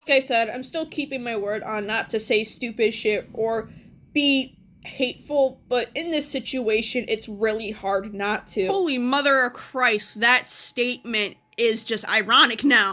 Like I said, I'm still keeping my word on not to say stupid shit or be hateful, but in this situation, it's really hard not to. Holy mother of Christ, that statement is just ironic now.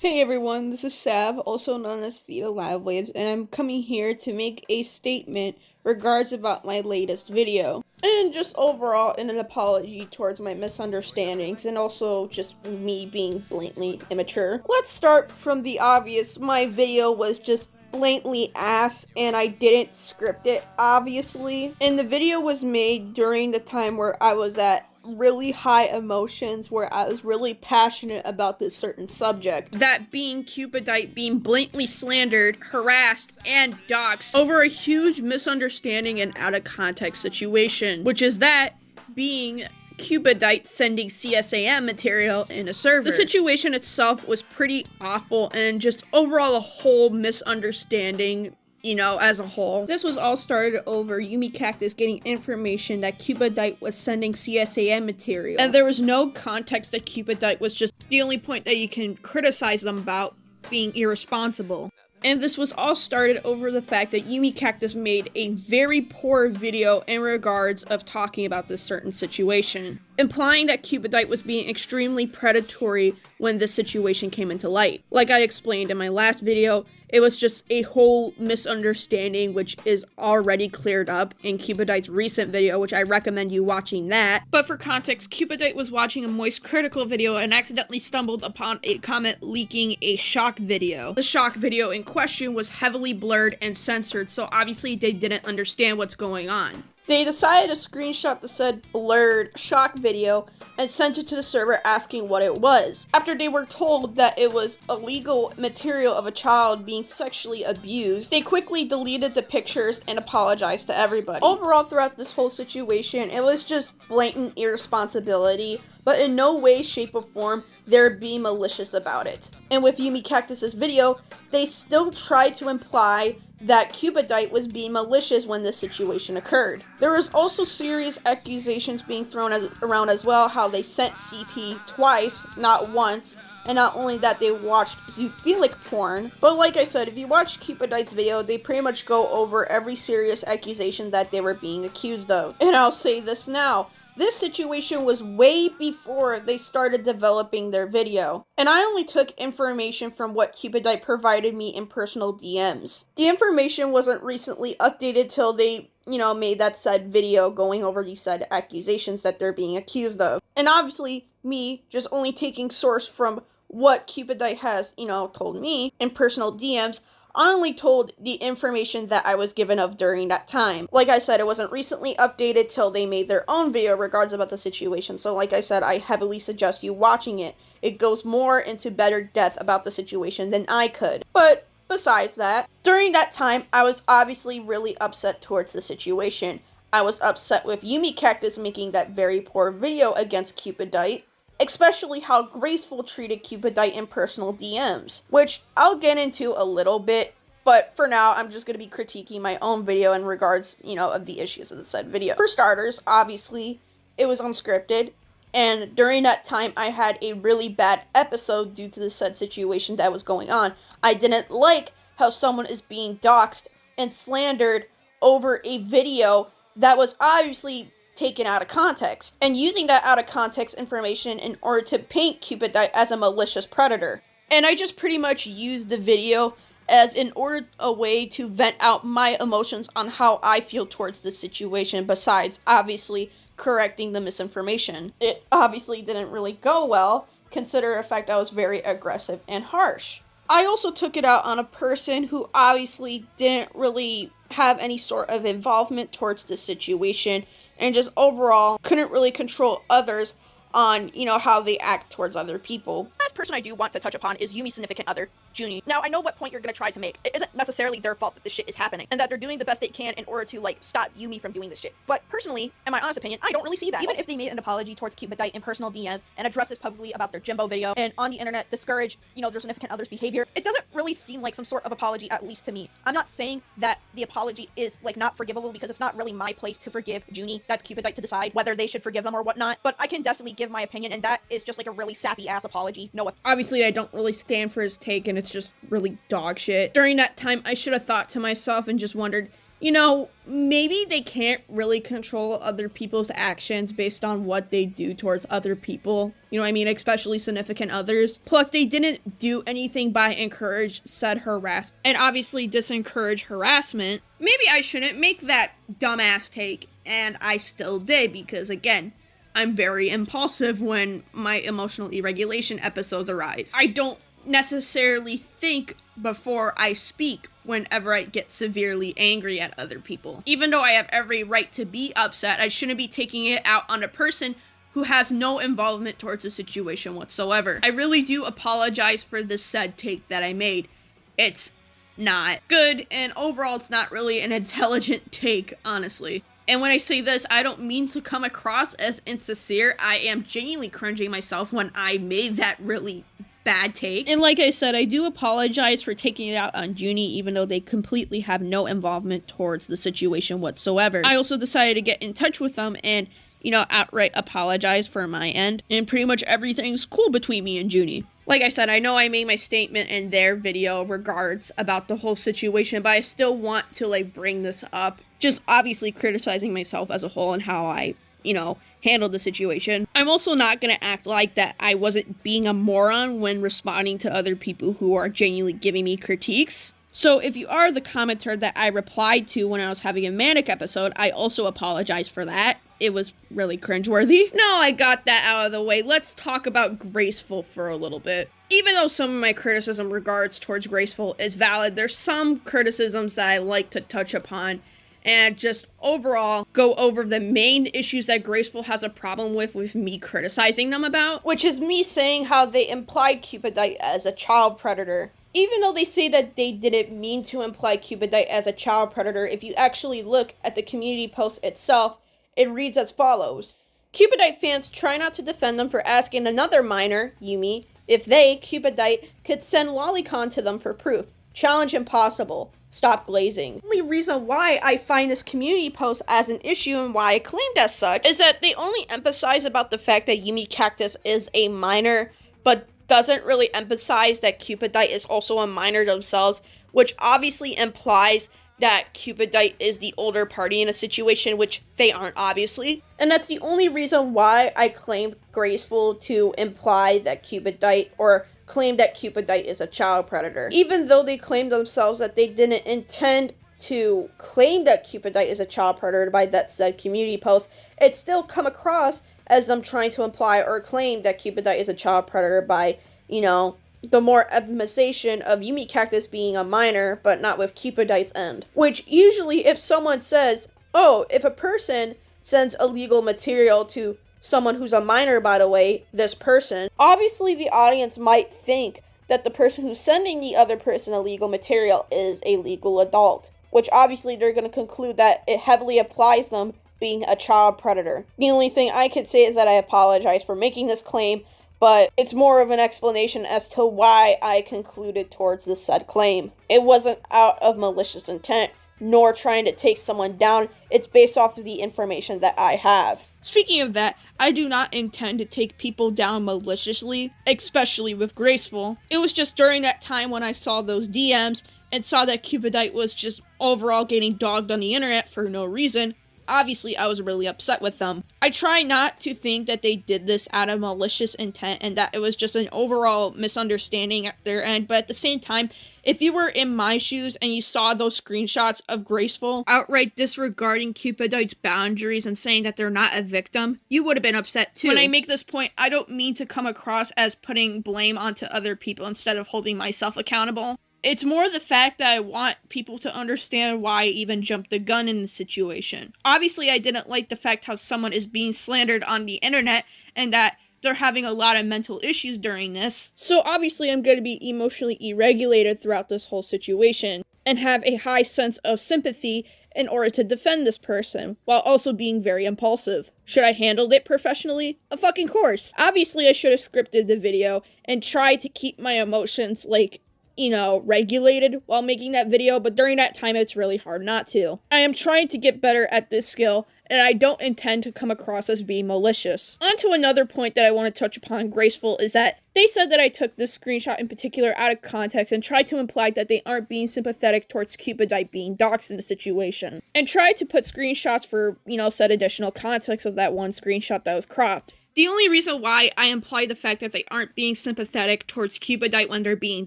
Hey everyone, this is Sav, also known as Theta Live Waves, and I'm coming here to make a statement regards about my latest video. And just overall an apology towards my misunderstandings and also just me being blatantly immature. Let's start from the obvious. My video was just blatantly ass and I didn't script it, obviously. And the video was made during the time where I was at really high emotions, where I was really passionate about this certain subject. That being Cupidite being blatantly slandered, harassed, and doxxed over a huge misunderstanding and out of context situation, which is that being Cupidite sending CSAM material in a server. The situation itself was pretty awful and just overall a whole misunderstanding, you know, as a whole. This was all started over Yumi Cactus getting information that Cupidite was sending CSAM material. And there was no context that Cupidite was just the only point that you can criticize them about being irresponsible. And this was all started over the fact that Yumi Cactus made a very poor video in regards of talking about this certain situation, implying that Cupidite was being extremely predatory when this situation came into light. Like I explained in my last video, it was just a whole misunderstanding which is already cleared up in Cupidite's recent video, which I recommend you watching that. But for context, Cupidite was watching a Moist Critical video and accidentally stumbled upon a comment leaking a shock video. The shock video in question was heavily blurred and censored, so obviously they didn't understand what's going on. They decided to screenshot the said blurred shock video and sent it to the server asking what it was. After they were told that it was illegal material of a child being sexually abused, they quickly deleted the pictures and apologized to everybody. Overall, throughout this whole situation, it was just blatant irresponsibility, but in no way, shape, or form they're being malicious about it. And with Yumi Cactus's video, they still tried to imply that Cupidite was being malicious when this situation occurred. There was also serious accusations being thrown around as well, how they sent CP twice, not once, and not only that, they watched zoophilic porn. But like I said, if you watch Cupidite's video, they pretty much go over every serious accusation that they were being accused of. And I'll say this now. This situation was way before they started developing their video, and I only took information from what Cupidite provided me in personal DMs. The information wasn't recently updated till they, made that said video going over these said accusations that they're being accused of. And obviously, me just only taking source from what Cupidite has, told me in personal DMs, I only told the information that I was given of during that time. Like I said, it wasn't recently updated till they made their own video regards about the situation. So like I said, I heavily suggest you watching it. It goes more into better depth about the situation than I could. But besides that, during that time, I was obviously really upset towards the situation. I was upset with Yumi Cactus making that very poor video against Cupidite, especially how Graceful treated Cupidite in personal DMs, which I'll get into a little bit, but for now, I'm just going to be critiquing my own video in regards, of the issues of the said video. For starters, obviously, it was unscripted, and during that time, I had a really bad episode due to the said situation that was going on. I didn't like how someone is being doxxed and slandered over a video that was obviously taken out of context, and using that out of context information in order to paint Cupidite as a malicious predator. And I just pretty much used the video as a way to vent out my emotions on how I feel towards the situation, besides obviously correcting the misinformation. It obviously didn't really go well, consider the fact I was very aggressive and harsh. I also took it out on a person who obviously didn't really have any sort of involvement towards the situation, and just overall couldn't really control others on, how they act towards other people. Last person I do want to touch upon is Yumi's significant other, Junie. Now, I know what point you're going to try to make. It isn't necessarily their fault that this shit is happening, and that they're doing the best they can in order to, stop Yumi from doing this shit. But personally, in my honest opinion, I don't really see that. Even if they made an apology towards Cupidite in personal DMs and addressed this publicly about their Jimbo video, and on the internet discourage, their significant other's behavior, it doesn't really seem like some sort of apology, at least to me. I'm not saying that the apology is, not forgivable, because it's not really my place to forgive Junie. That's Cupidite to decide whether they should forgive them or whatnot, but I can definitely give give my opinion, and that is just like a really sappy ass apology. No. Obviously, I don't really stand for his take, and it's just really dog shit. During that time, I should have thought to myself and just wondered, you know, maybe they can't really control other people's actions based on what they do towards other people. You know what I mean? Especially significant others. Plus, they didn't do anything by encourage said harassment and obviously disencourage harassment. Maybe I shouldn't make that dumbass take, and I still did because, again, I'm very impulsive when my emotional irregulation episodes arise. I don't necessarily think before I speak whenever I get severely angry at other people. Even though I have every right to be upset, I shouldn't be taking it out on a person who has no involvement towards the situation whatsoever. I really do apologize for the said take that I made. It's not good, and overall it's not really an intelligent take, honestly. And when I say this, I don't mean to come across as insincere. I am genuinely cringing myself when I made that really bad take. And like I said, I do apologize for taking it out on Junie, even though they completely have no involvement towards the situation whatsoever. I also decided to get in touch with them and, you know, outright apologize for my end. And pretty much everything's cool between me and Junie. Like I said, I know I made my statement in their video regards about the whole situation, but I still want to, like, bring this up. Just obviously criticizing myself as a whole and how I, you know, handled the situation. I'm also not gonna act like that I wasn't being a moron when responding to other people who are genuinely giving me critiques. So if you are the commenter that I replied to when I was having a manic episode, I also apologize for that. It was really cringeworthy. Now I got that out of the way, let's talk about Graceful for a little bit. Even though some of my criticism regards towards Graceful is valid, there's some criticisms that I like to touch upon and just overall go over the main issues that Graceful has a problem with me criticizing them about. Which is me saying how they implied Cupidite as a child predator. Even though they say that they didn't mean to imply Cupidite as a child predator, if you actually look at the community post itself, it reads as follows. Cupidite fans try not to defend them for asking another minor, Yumi, if they, Cupidite, could send Lolicon to them for proof. Challenge impossible. Stop glazing. The only reason why I find this community post as an issue and why I claimed as such is that they only emphasize about the fact that Yumi Cactus is a minor, but doesn't really emphasize that Cupidite is also a minor themselves, which obviously implies that Cupidite is the older party in a situation, which they aren't, obviously. And that's the only reason why I claimed Graceful to imply that Cupidite, or claim that Cupidite is a child predator. Even though they claim themselves that they didn't intend to claim that Cupidite is a child predator by that said community post, it still come across as them trying to imply or claim that Cupidite is a child predator by, you know, the more emphasization of Yumi Cactus being a minor, but not with Cupidite's end. Which usually if someone says, oh, if a person sends illegal material to someone who's a minor, by the way, this person, obviously the audience might think that the person who's sending the other person illegal material is a legal adult, which obviously they're going to conclude that it heavily applies them being a child predator. The only thing I could say is that I apologize for making this claim, but it's more of an explanation as to why I concluded towards this said claim. It wasn't out of malicious intent, nor trying to take someone down. It's based off of the information that I have. Speaking of that, I do not intend to take people down maliciously, especially with Graceful. It was just during that time when I saw those DMs and saw that Cupidite was just overall getting dogged on the internet for no reason. Obviously, I was really upset with them. I try not to think that they did this out of malicious intent and that it was just an overall misunderstanding at their end, but at the same time, if you were in my shoes and you saw those screenshots of Graceful outright disregarding Cupidite's boundaries and saying that they're not a victim, you would have been upset too. When I make this point, I don't mean to come across as putting blame onto other people instead of holding myself accountable. It's more the fact that I want people to understand why I even jumped the gun in the situation. Obviously, I didn't like the fact how someone is being slandered on the internet and that they're having a lot of mental issues during this. So obviously, I'm going to be emotionally irregulated throughout this whole situation and have a high sense of sympathy in order to defend this person, while also being very impulsive. Should I handled it professionally? Of fucking course. Obviously, I should have scripted the video and tried to keep my emotions, like, you know, regulated while making that video, but during that time it's really hard not to. I am trying to get better at this skill and I don't intend to come across as being malicious. On to another point that I want to touch upon, Graceful, is that they said that I took this screenshot in particular out of context and tried to imply that they aren't being sympathetic towards Cupidite being doxxed in the situation, and tried to put screenshots for, said additional context of that one screenshot that was cropped. The only reason why I imply the fact that they aren't being sympathetic towards Cupidite when they're being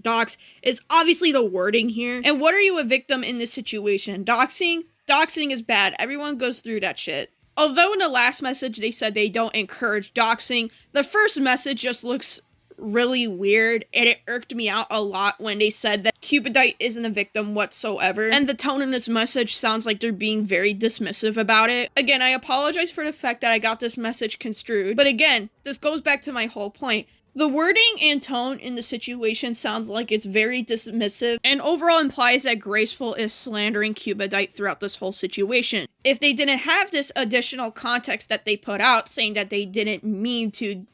doxxed is obviously the wording here. And what are you a victim in this situation? Doxing? Doxing is bad. Everyone goes through that shit. Although in the last message they said they don't encourage doxing, the first message just looks really weird, and it irked me out a lot when they said that Cupidite isn't a victim whatsoever, and the tone in this message sounds like they're being very dismissive about it. Again, I apologize for the fact that I got this message construed, but again, this goes back to my whole point. The wording and tone in the situation sounds like it's very dismissive and overall implies that Graceful is slandering Cupidite throughout this whole situation. If they didn't have this additional context that they put out saying that they didn't mean to,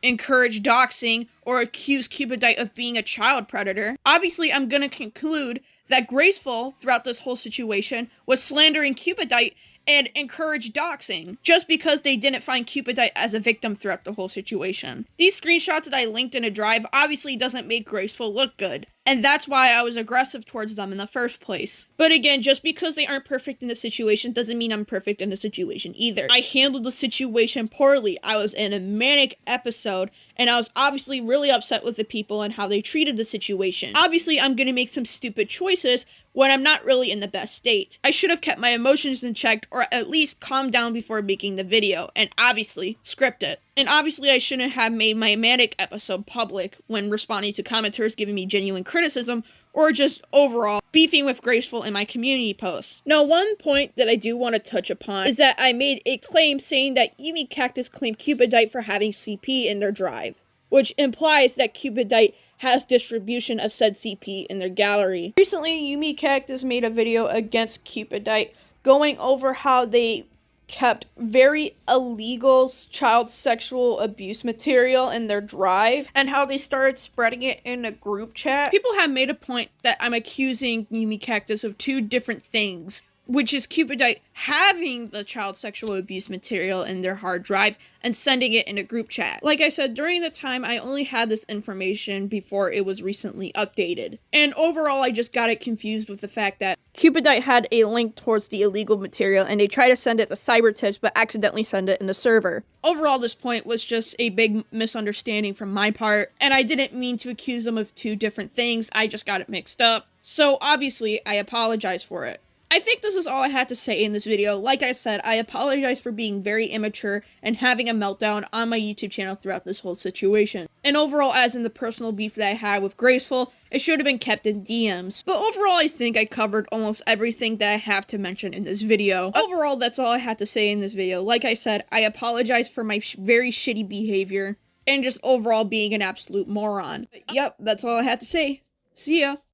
encourage doxing or accuse Cupidite of being a child predator, obviously I'm gonna conclude that Graceful throughout this whole situation was slandering Cupidite and encourage doxing, just because they didn't find Cupidite as a victim throughout the whole situation. These screenshots that I linked in a drive obviously doesn't make Graceful look good, and that's why I was aggressive towards them in the first place. But again, just because they aren't perfect in the situation doesn't mean I'm perfect in the situation either. I handled the situation poorly. I was in a manic episode, and I was obviously really upset with the people and how they treated the situation. Obviously, I'm gonna make some stupid choices when I'm not really in the best state. I should have kept my emotions in check, or at least calmed down before making the video, and obviously script it. And obviously I shouldn't have made my manic episode public when responding to commenters giving me genuine criticism, or just overall beefing with Graceful in my community posts. Now, one point that I do want to touch upon is that I made a claim saying that Yumi Cactus claimed Cupidite for having CP in their drive, which implies that Cupidite has distribution of said CP in their gallery. Recently, Yumi Cactus made a video against Cupidite, going over how they kept very illegal child sexual abuse material in their drive, and how they started spreading it in a group chat. People have made a point that I'm accusing Yumi Cactus of two different things, which is Cupidite having the child sexual abuse material in their hard drive and sending it in a group chat. Like I said, during the time I only had this information before it was recently updated. And overall, I just got it confused with the fact that Cupidite had a link towards the illegal material and they tried to send it to Cybertips but accidentally send it in the server. Overall, this point was just a big misunderstanding from my part, and I didn't mean to accuse them of two different things. I just got it mixed up. So obviously, I apologize for it. I think this is all I had to say in this video. Like I said, I apologize for being very immature and having a meltdown on my YouTube channel throughout this whole situation. And overall, as in the personal beef that I had with Graceful, it should have been kept in DMs. But overall, I think I covered almost everything that I have to mention in this video. Overall, that's all I had to say in this video. Like I said, I apologize for my very shitty behavior and just overall being an absolute moron. But yep, that's all I had to say. See ya.